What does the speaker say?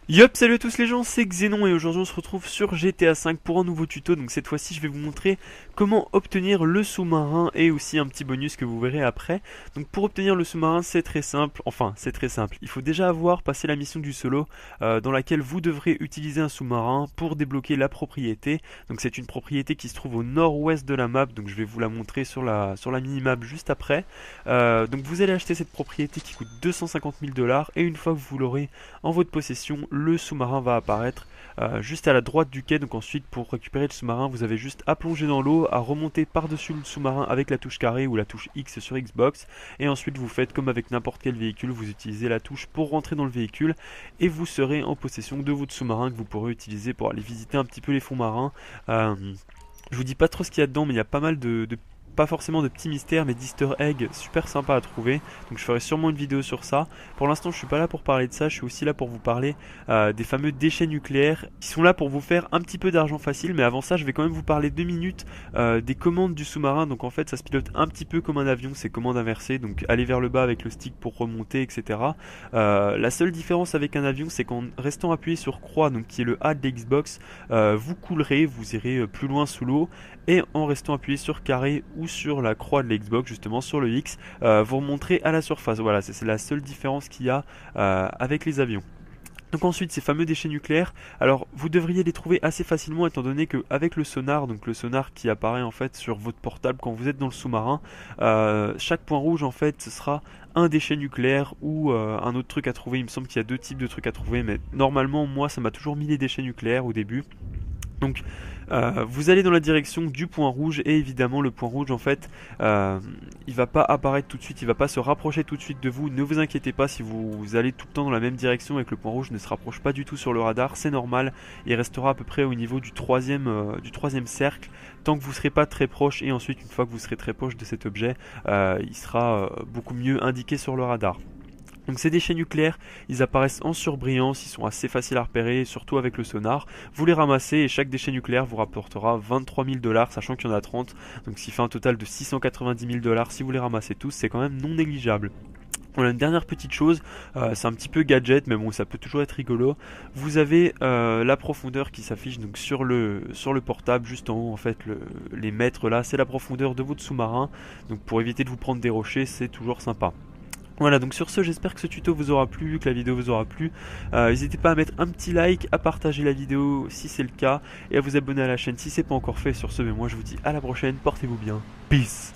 Yup, salut à tous les gens, c'est Xenon et aujourd'hui on se retrouve sur GTA 5 pour un nouveau tuto. Donc cette fois-ci je vais vous montrer comment obtenir le sous-marin et aussi un petit bonus que vous verrez après. Donc pour obtenir le sous-marin c'est très simple, il faut déjà avoir passé la mission du solo dans laquelle vous devrez utiliser un sous-marin pour débloquer la propriété. Donc c'est une propriété qui se trouve au nord-ouest de la map, donc je vais vous la montrer sur la mini-map juste après. Donc vous allez acheter cette propriété qui coûte 250 000 $ et une fois que vous l'aurez en votre possession, le sous-marin va apparaître juste à la droite du quai. Donc ensuite pour récupérer le sous-marin vous avez juste à plonger dans l'eau, à remonter par-dessus le sous-marin avec la touche carré ou la touche X sur Xbox, et ensuite vous faites comme avec n'importe quel véhicule, vous utilisez la touche pour rentrer dans le véhicule et vous serez en possession de votre sous-marin que vous pourrez utiliser pour aller visiter un petit peu les fonds marins. Je vous dis pas trop ce qu'il y a dedans, mais il y a pas mal pas forcément de petits mystères, mais d'easter eggs super sympa à trouver. Donc je ferai sûrement une vidéo sur ça. Pour l'instant je suis pas là pour parler de ça, je suis aussi là pour vous parler des fameux déchets nucléaires qui sont là pour vous faire un petit peu d'argent facile. Mais avant ça je vais quand même vous parler 2 minutes des commandes du sous-marin. Donc en fait ça se pilote un petit peu comme un avion, c'est commande inversée, donc aller vers le bas avec le stick pour remonter, etc. La seule différence avec un avion c'est qu'en restant appuyé sur croix, donc qui est le A de l'Xbox, vous coulerez, vous irez plus loin sous l'eau, et en restant appuyé sur carré ou sur la croix de l'Xbox, justement sur le X, vous remonterez à la surface. Voilà, c'est la seule différence qu'il y a avec les avions. Donc ensuite ces fameux déchets nucléaires, alors vous devriez les trouver assez facilement étant donné qu'avec le sonar, donc le sonar qui apparaît en fait sur votre portable quand vous êtes dans le sous-marin, chaque point rouge en fait ce sera un déchet nucléaire ou un autre truc à trouver. Il me semble qu'il y a 2 types de trucs à trouver, mais normalement moi ça m'a toujours mis les déchets nucléaires au début. Donc vous allez dans la direction du point rouge et évidemment le point rouge en fait il va pas apparaître tout de suite, il va pas se rapprocher tout de suite de vous. Ne vous inquiétez pas si vous allez tout le temps dans la même direction et que le point rouge ne se rapproche pas du tout sur le radar, c'est normal. Il restera à peu près au niveau du troisième cercle tant que vous ne serez pas très proche, et ensuite une fois que vous serez très proche de cet objet il sera beaucoup mieux indiqué sur le radar. Donc ces déchets nucléaires, ils apparaissent en surbrillance, ils sont assez faciles à repérer, surtout avec le sonar. Vous les ramassez et chaque déchet nucléaire vous rapportera 23 000 $, sachant qu'il y en a 30. Donc ce qui fait un total de 690 000 $. Si vous les ramassez tous, c'est quand même non négligeable. Voilà, une dernière petite chose, c'est un petit peu gadget, mais bon, ça peut toujours être rigolo. Vous avez la profondeur qui s'affiche donc sur le portable, juste en haut, en fait, les mètres là, c'est la profondeur de votre sous-marin. Donc pour éviter de vous prendre des rochers, c'est toujours sympa. Voilà, donc sur ce j'espère que ce tuto vous aura plu, que la vidéo vous aura plu. N'hésitez pas à mettre un petit like, à partager la vidéo si c'est le cas, et à vous abonner à la chaîne si c'est pas encore fait. Sur ce, mais moi je vous dis à la prochaine, portez-vous bien, peace.